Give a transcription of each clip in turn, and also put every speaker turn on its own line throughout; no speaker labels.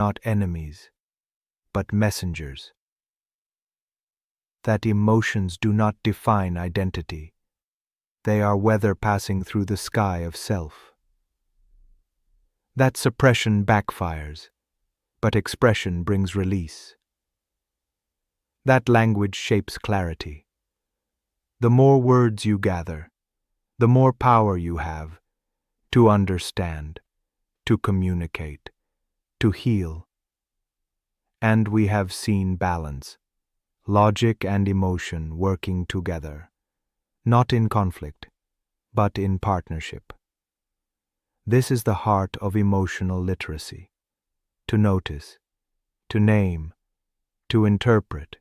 not enemies, but messengers. That emotions do not define identity. They are weather passing through the sky of self. That suppression backfires, but expression brings release. That language shapes clarity. The more words you gather, the more power you have to understand, to communicate, to heal. And we have seen balance, logic and emotion working together, not in conflict, but in partnership. This is the heart of emotional literacy: to notice, to name, to interpret,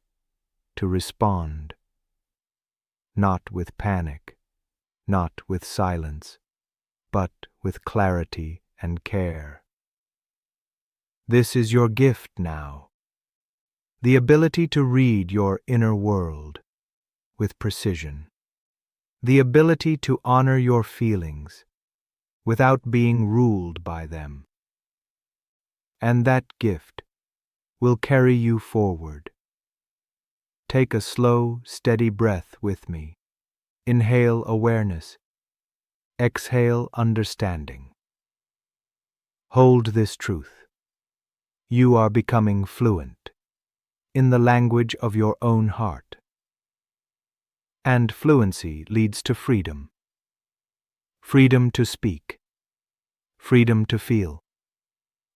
to respond. Not with panic, not with silence, but with clarity and care. This is your gift now: the ability to read your inner world with precision, the ability to honor your feelings without being ruled by them. And that gift will carry you forward. Take a slow, steady breath with me. Inhale awareness. Exhale understanding. Hold this truth. You are becoming fluent in the language of your own heart. And fluency leads to freedom. Freedom to speak. Freedom to feel.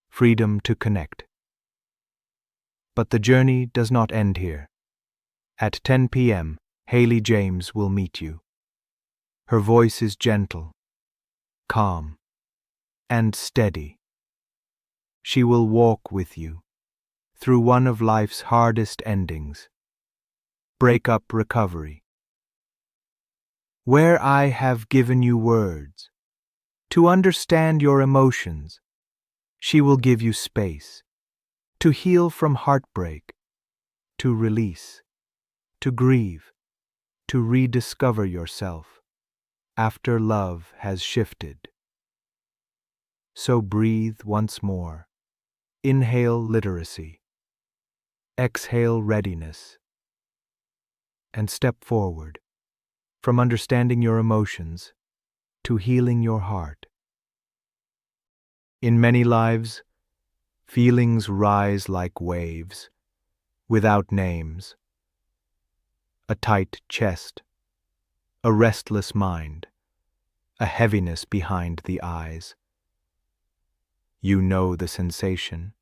Freedom to connect. But the journey does not end here. At 10 p.m., Haley James will meet you. Her voice is gentle, calm, and steady. She will walk with you through one of life's hardest endings, breakup recovery. Where I have given you words to understand your emotions, she will give you space to heal from heartbreak, to release, to grieve, to rediscover yourself after love has shifted. So breathe once more. Inhale literacy. Exhale readiness. And step forward from understanding your emotions to healing your heart. In many lives, feelings rise like waves, without names. A tight chest, a restless mind, a heaviness behind the eyes. You know the sensation,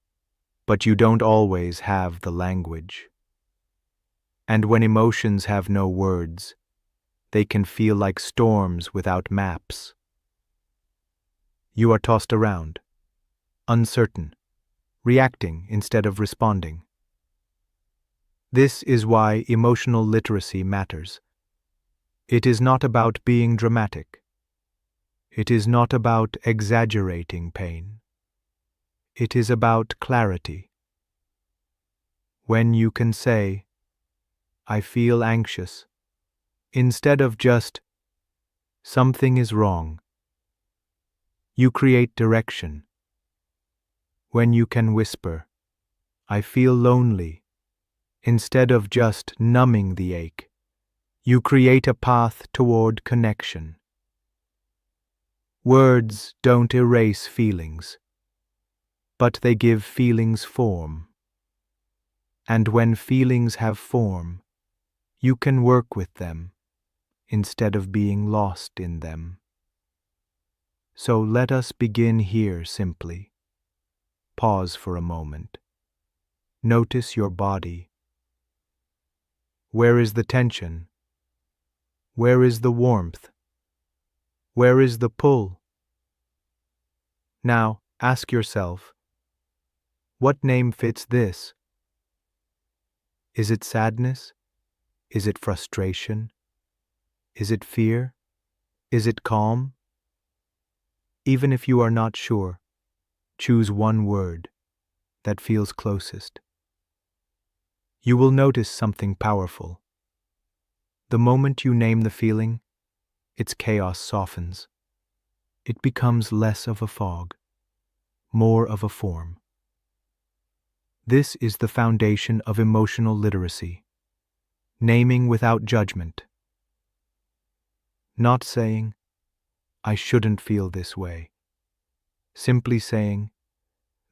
but you don't always have the language. And when emotions have no words, they can feel like storms without maps. You are tossed around, uncertain, reacting instead of responding. This is why emotional literacy matters. It is not about being dramatic. It is not about exaggerating pain. It is about clarity. When you can say, "I feel anxious," instead of just, "Something is wrong," you create direction. When you can whisper, "I feel lonely," instead of just numbing the ache, you create a path toward connection. Words don't erase feelings, but they give feelings form. And when feelings have form, you can work with them instead of being lost in them. So let us begin here simply. Pause for a moment. Notice your body. Where is the tension? Where is the warmth? Where is the pull? Now, ask yourself, what name fits this? Is it sadness? Is it frustration? Is it fear? Is it calm? Even if you are not sure, choose one word that feels closest. You will notice something powerful. The moment you name the feeling, its chaos softens. It becomes less of a fog, more of a form. This is the foundation of emotional literacy. Naming without judgment. Not saying, I shouldn't feel this way. Simply saying,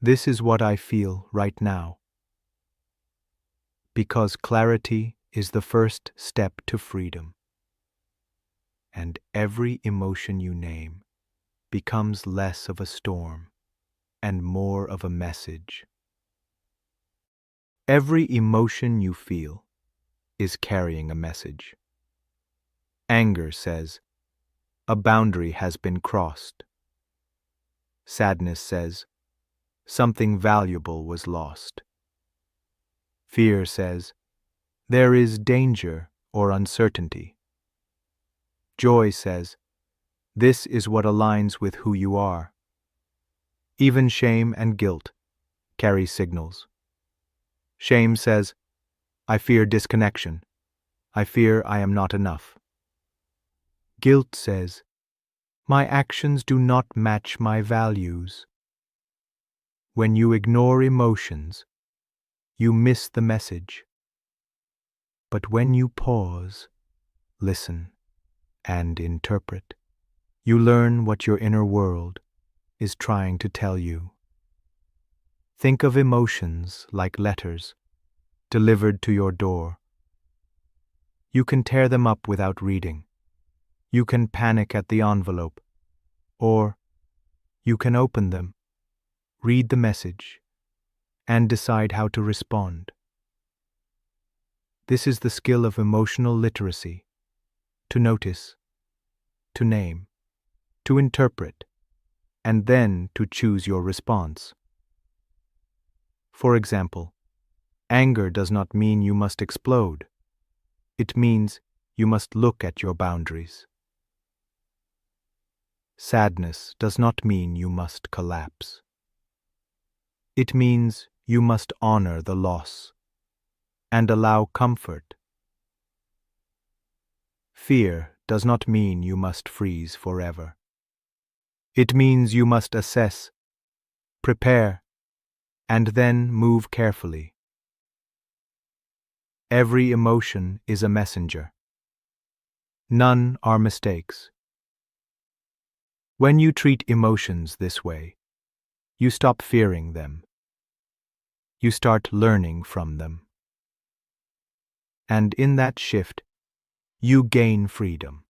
this is what I feel right now. Because clarity is the first step to freedom. And every emotion you name becomes less of a storm and more of a message. Every emotion you feel is carrying a message. Anger says, a boundary has been crossed. Sadness says, something valuable was lost. Fear says, there is danger or uncertainty. Joy says, this is what aligns with who you are. Even shame and guilt carry signals. Shame says, I fear disconnection. I fear I am not enough. Guilt says, my actions do not match my values. When you ignore emotions, you miss the message. But when you pause, listen, and interpret, you learn what your inner world is trying to tell you. Think of emotions like letters delivered to your door. You can tear them up without reading. You can panic at the envelope, or you can open them, read the message, and decide how to respond. This is the skill of emotional literacy: to notice, to name, to interpret, and then to choose your response. For example, anger does not mean you must explode. It means you must look at your boundaries. Sadness does not mean you must collapse. It means you must honor the loss and allow comfort. Fear does not mean you must freeze forever. It means you must assess, prepare, and then move carefully. Every emotion is a messenger. None are mistakes. When you treat emotions this way, you stop fearing them. You start learning from them. And in that shift, you gain freedom.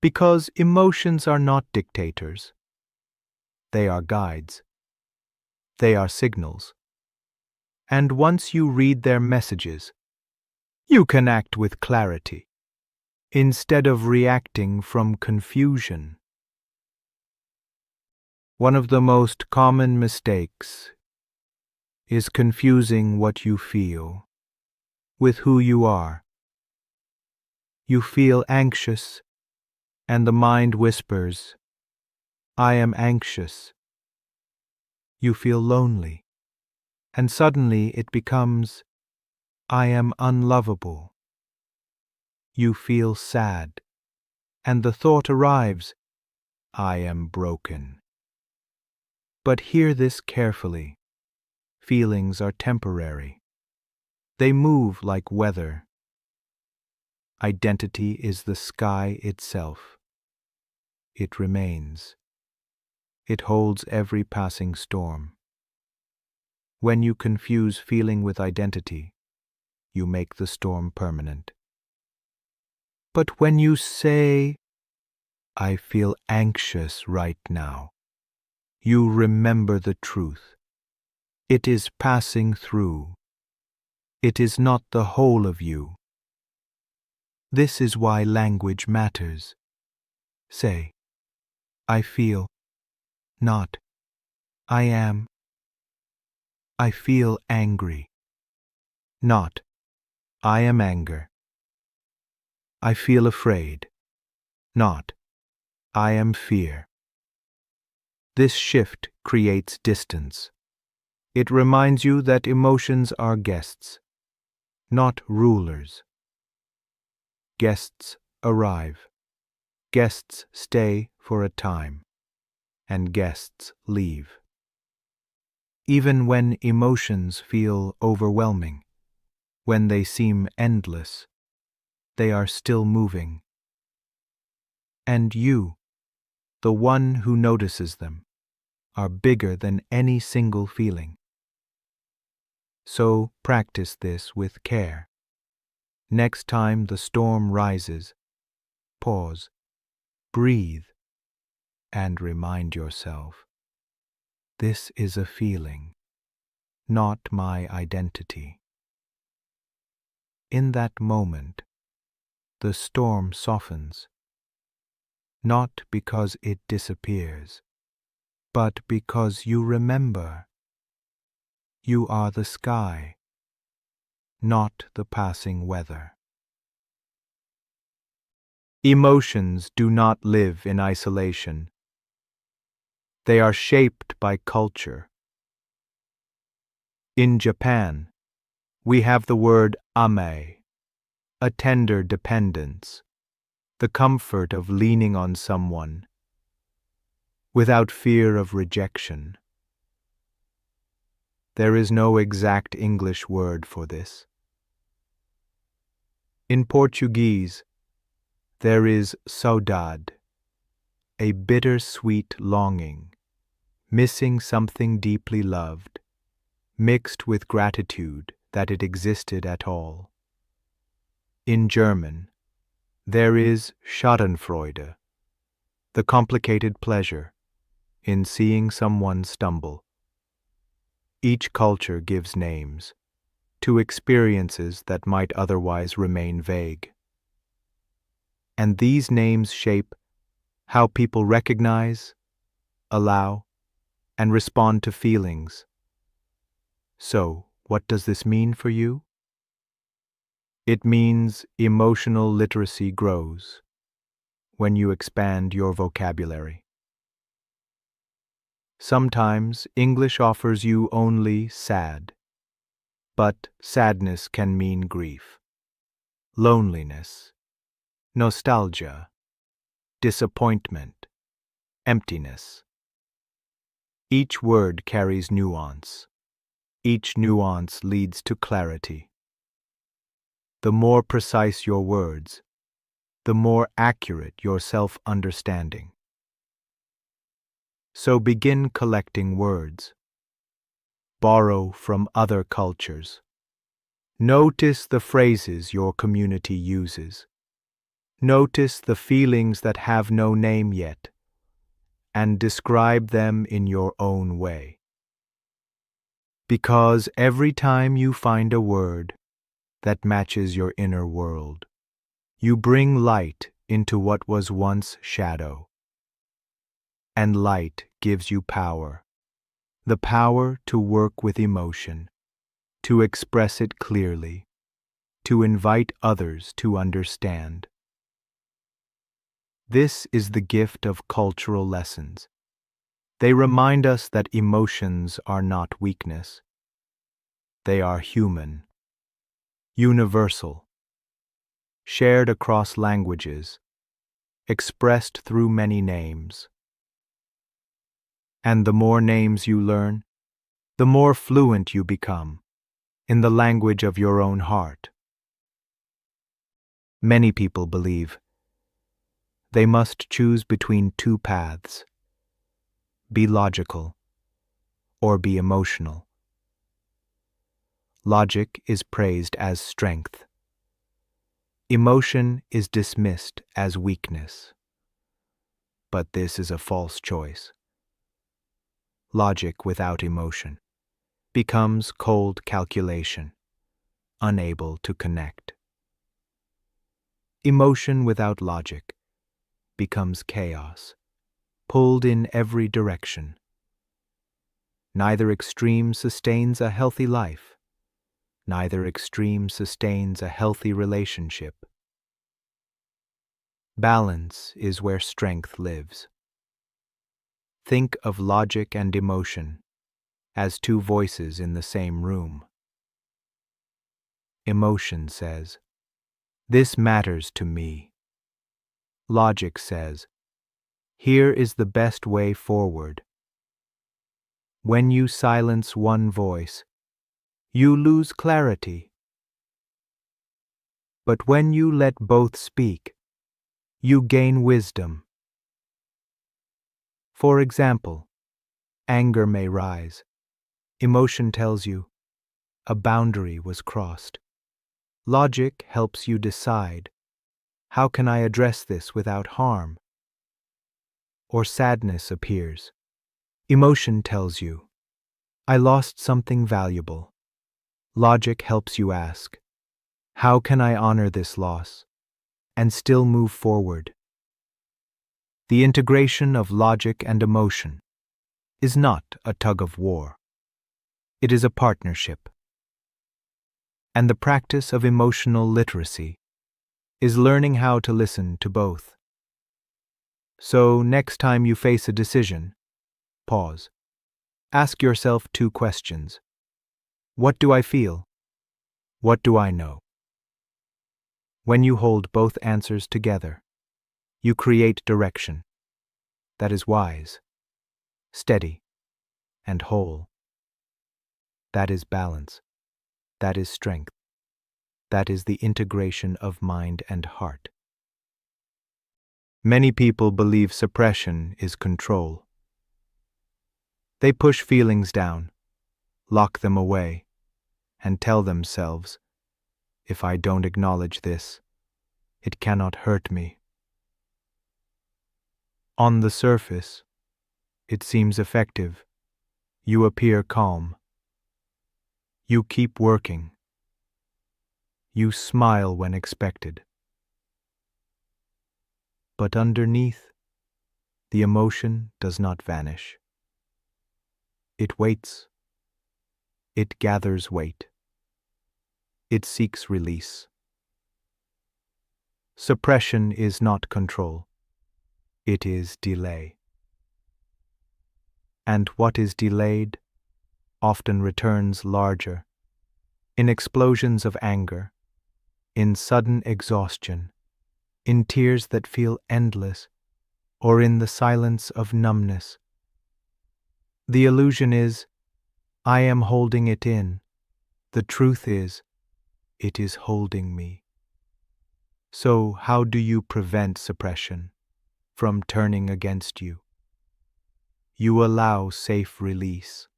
Because emotions are not dictators. They are guides. They are signals. And once you read their messages, you can act with clarity, instead of reacting from confusion. One of the most common mistakes is confusing what you feel with who you are. You feel anxious, and the mind whispers, I am anxious. You feel lonely, and suddenly it becomes, I am unlovable. You feel sad, and the thought arrives, I am broken. But hear this carefully. Feelings are temporary. They move like weather. Identity is the sky itself. It remains. It holds every passing storm. When you confuse feeling with identity, you make the storm permanent. But when you say, I feel anxious right now, you remember the truth. It is passing through. It is not the whole of you. This is why language matters. Say, I feel, not, I am. I feel angry, not, I am anger. I feel afraid, not, I am fear. This shift creates distance. It reminds you that emotions are guests, not rulers. Guests arrive. Guests stay for a time, and guests leave. Even when emotions feel overwhelming, when they seem endless, they are still moving. And you, the one who notices them, are bigger than any single feeling. So practice this with care. Next time the storm rises, pause, breathe, and remind yourself, this is a feeling, not my identity. In that moment, the storm softens, not because it disappears, but because you remember. You are the sky, not the passing weather. Emotions do not live in isolation. They are shaped by culture. In Japan, we have the word ame, a tender dependence, the comfort of leaning on someone, without fear of rejection. There is no exact English word for this. In Portuguese, there is saudade, a bitter-sweet longing, missing something deeply loved, mixed with gratitude that it existed at all. In German, there is Schadenfreude, the complicated pleasure in seeing someone stumble. Each culture gives names to experiences that might otherwise remain vague. And these names shape how people recognize, allow, and respond to feelings. So, what does this mean for you? It means emotional literacy grows when you expand your vocabulary. Sometimes English offers you only sad, but sadness can mean grief, loneliness, nostalgia, disappointment, emptiness. Each word carries nuance. Each nuance leads to clarity. The more precise your words, the more accurate your self-understanding. So begin collecting words. Borrow from other cultures. Notice the phrases your community uses. Notice the feelings that have no name yet, and describe them in your own way. Because every time you find a word that matches your inner world, you bring light into what was once shadow. And light gives you power, the power to work with emotion, to express it clearly, to invite others to understand. This is the gift of cultural lessons. They remind us that emotions are not weakness. They are human, universal, shared across languages, expressed through many names. And the more names you learn, the more fluent you become in the language of your own heart. Many people believe they must choose between two paths: be logical or be emotional. Logic is praised as strength. Emotion is dismissed as weakness. But this is a false choice. Logic without emotion becomes cold calculation, unable to connect. Emotion without logic becomes chaos, pulled in every direction. Neither extreme sustains a healthy life. Neither extreme sustains a healthy relationship. Balance is where strength lives. Think of logic and emotion as two voices in the same room. Emotion says, "This matters to me." Logic says, "Here is the best way forward." When you silence one voice, you lose clarity. But when you let both speak, you gain wisdom. For example, anger may rise. Emotion tells you a boundary was crossed. Logic helps you decide, how can I address this without harm? Or sadness appears. Emotion tells you, I lost something valuable. Logic helps you ask, how can I honor this loss and still move forward? The integration of logic and emotion is not a tug of war. It is a partnership. And the practice of emotional literacy is learning how to listen to both. So, next time you face a decision, pause. Ask yourself 2 questions. What do I feel? What do I know? When you hold both answers together, you create direction that is wise, steady, and whole. That is balance. That is strength. That is the integration of mind and heart. Many people believe suppression is control. They push feelings down, lock them away, and tell themselves, if I don't acknowledge this, it cannot hurt me. On the surface, it seems effective. You appear calm. You keep working. You smile when expected. But underneath, the emotion does not vanish. It waits. It gathers weight. It seeks release. Suppression is not control. It is delay. And what is delayed often returns larger, in explosions of anger, in sudden exhaustion, in tears that feel endless, or in the silence of numbness. The illusion is, I am holding it in. The truth is, it is holding me. So how do you prevent suppression from turning against you? You allow safe release.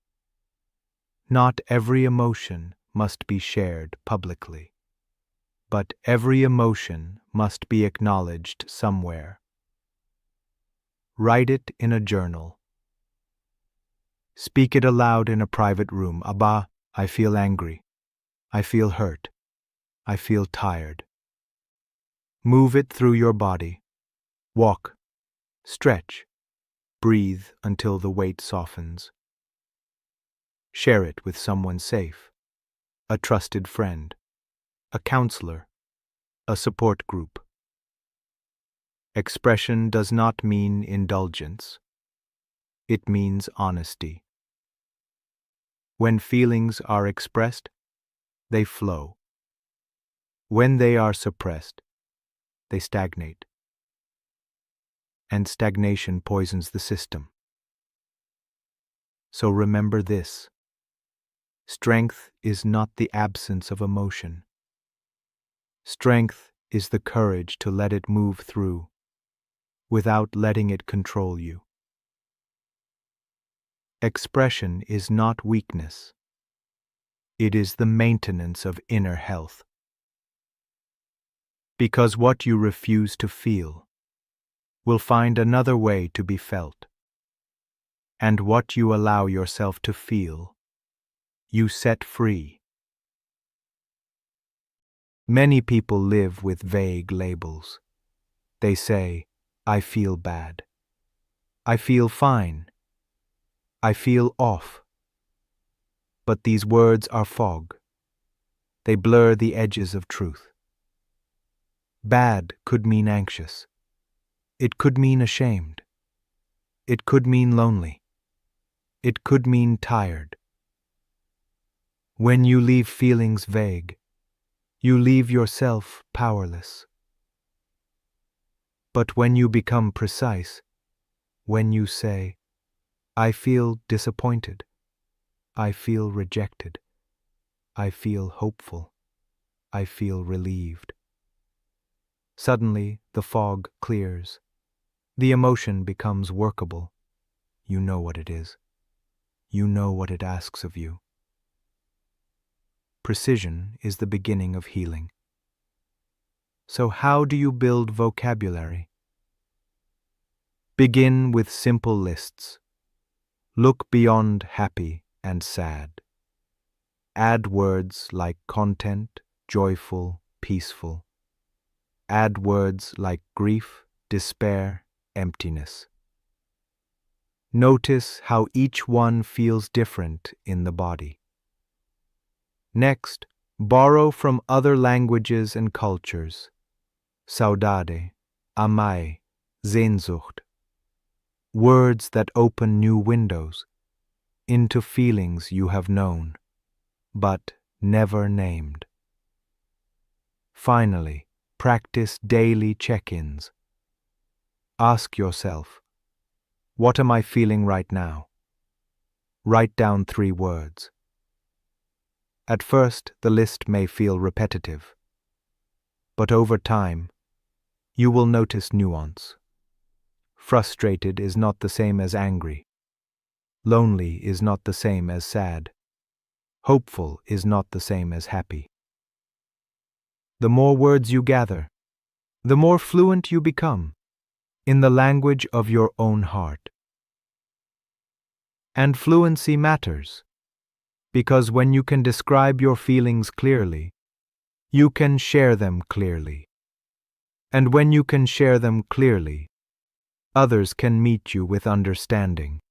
Not every emotion must be shared publicly, but every emotion must be acknowledged somewhere. Write it in a journal. Speak it aloud in a private room. Abba, I feel angry. I feel hurt. I feel tired. Move it through your body. Walk. Stretch. Breathe until the weight softens. Share it with someone safe, a trusted friend, a counselor, a support group. Expression does not mean indulgence. It means honesty. When feelings are expressed, they flow. When they are suppressed, they stagnate. And stagnation poisons the system. So remember this. Strength is not the absence of emotion. Strength is the courage to let it move through, without letting it control you. Expression is not weakness. It is the maintenance of inner health. Because what you refuse to feel will find another way to be felt. And what you allow yourself to feel, you set free. Many people live with vague labels. They say, I feel bad. I feel fine. I feel off. But these words are fog. They blur the edges of truth. Bad could mean anxious. It could mean ashamed. It could mean lonely. It could mean tired. When you leave feelings vague, you leave yourself powerless. But when you become precise, when you say, I feel disappointed, I feel rejected. I feel hopeful. I feel relieved. Suddenly, the fog clears. The emotion becomes workable. You know what it is. You know what it asks of you. Precision is the beginning of healing. So how do you build vocabulary? Begin with simple lists. Look beyond happy and sad. Add words like content, joyful, peaceful. Add words like grief, despair, emptiness. Notice how each one feels different in the body. Next, borrow from other languages and cultures. Saudade, amai, Sehnsucht. Words that open new windows into feelings you have known, but never named. Finally, practice daily check-ins. Ask yourself, what am I feeling right now? Write down 3 words. At first, the list may feel repetitive, but over time, you will notice nuance. Frustrated is not the same as angry. Lonely is not the same as sad. Hopeful is not the same as happy. The more words you gather, the more fluent you become in the language of your own heart. And fluency matters, because when you can describe your feelings clearly, you can share them clearly. And when you can share them clearly, others can meet you with understanding.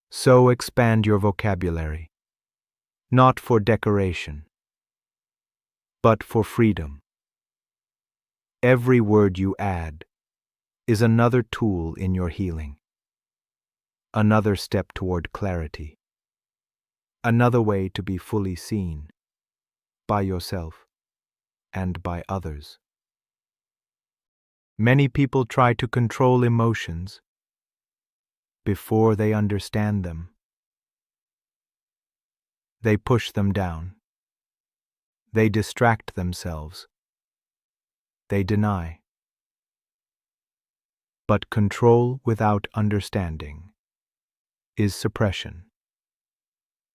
So expand your vocabulary, not for decoration, but for freedom. Every word you add is another tool in your healing, another step toward clarity, another way to be fully seen by yourself and by others. Many people try to control emotions before they understand them. They push them down. They distract themselves. They deny. But control without understanding is suppression.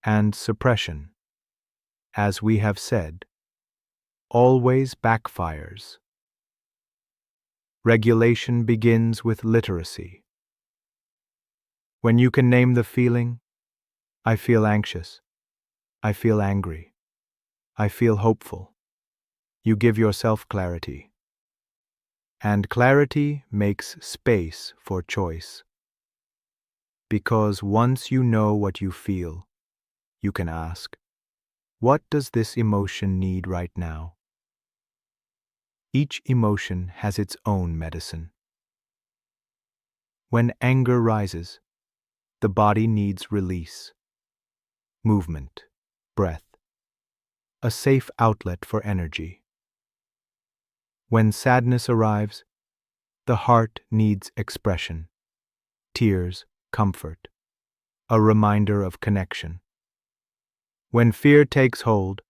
And suppression, as we have said, always backfires. Regulation begins with literacy. When you can name the feeling, I feel anxious, I feel angry, I feel hopeful, you give yourself clarity. And clarity makes space for choice. Because once you know what you feel, you can ask, what does this emotion need right now? Each emotion has its own medicine. When anger rises, the body needs release, movement, breath, a safe outlet for energy. When sadness arrives, the heart needs expression, tears, comfort, a reminder of connection. When fear takes hold,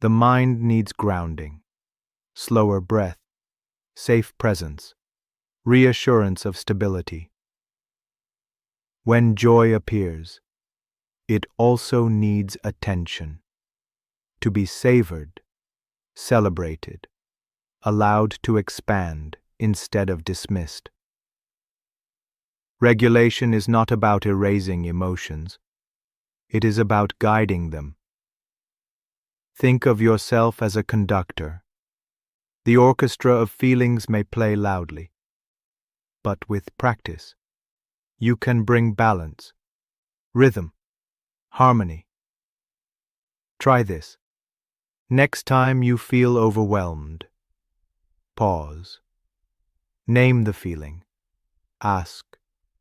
the mind needs grounding, slower breath, safe presence, reassurance of stability. When joy appears, it also needs attention, to be savored, celebrated, allowed to expand instead of dismissed. Regulation is not about erasing emotions. It is about guiding them. Think of yourself as a conductor. The orchestra of feelings may play loudly, but with practice, you can bring balance, rhythm, harmony. Try this. Next time you feel overwhelmed, pause. Name the feeling. Ask,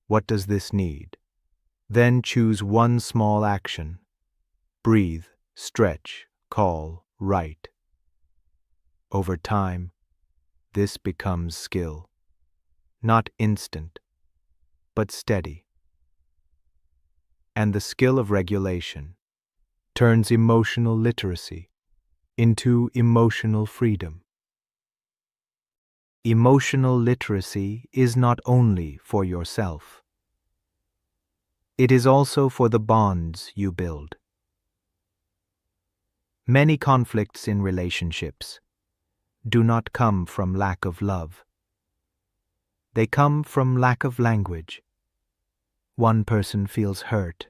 what does this need? Then choose one small action. Breathe, stretch, call, write. Over time, this becomes skill. Not instant, but steady. and the skill of regulation turns emotional literacy into emotional freedom. Emotional literacy is not only for yourself. It is also for the bonds you build. Many conflicts in relationships do not come from lack of love. They come from lack of language. One person feels hurt,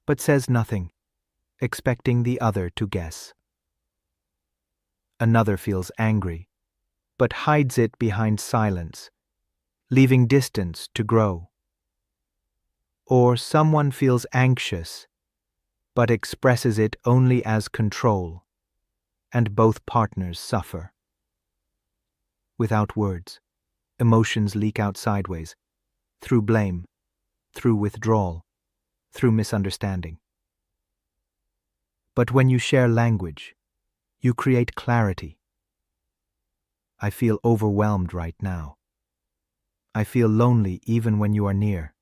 but says nothing, expecting the other to guess. Another feels angry, but hides it behind silence, leaving distance to grow. Or someone feels anxious, but expresses it only as control, and both partners suffer. Without words, emotions leak out sideways, through blame, through withdrawal, through misunderstanding. But when you share language, you create clarity. I feel overwhelmed right now. I feel lonely even when you are near.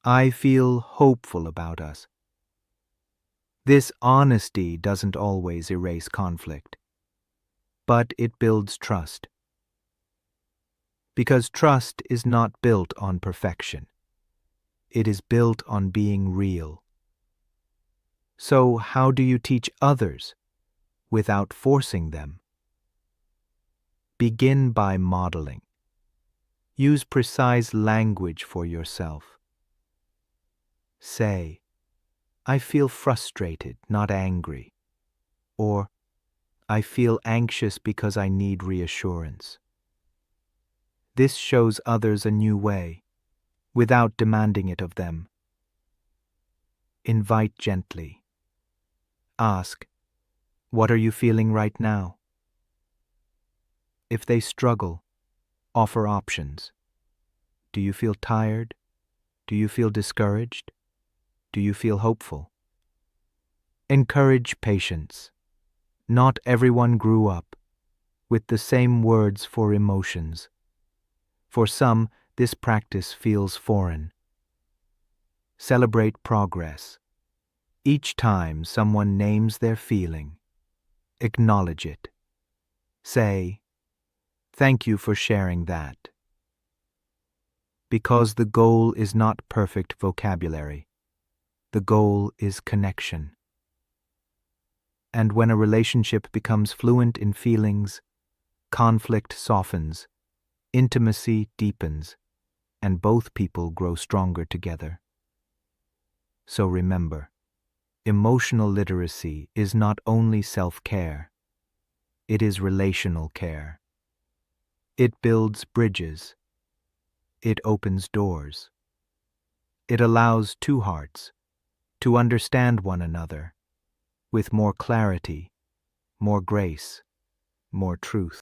I feel hopeful about us. This honesty doesn't always erase conflict, but it builds trust. Because trust is not built on perfection. It is built on being real. So how do you teach others without forcing them? Begin by modeling. Use precise language for yourself. Say, I feel frustrated, not angry. Or, I feel anxious because I need reassurance. This shows others a new way, without demanding it of them. Invite gently. Ask, what are you feeling right now? If they struggle, offer options. Do you feel tired? Do you feel discouraged? Do you feel hopeful? Encourage patience. Not everyone grew up with the same words for emotions. For some, this practice feels foreign. Celebrate progress. Each time someone names their feeling, acknowledge it. Say, thank you for sharing that. Because the goal is not perfect vocabulary. The goal is connection. And when a relationship becomes fluent in feelings, conflict softens, intimacy deepens, and both people grow stronger together. So remember, emotional literacy is not only self-care, it is relational care. It builds bridges. It opens doors. It allows two hearts to understand one another with more clarity, more grace, more truth.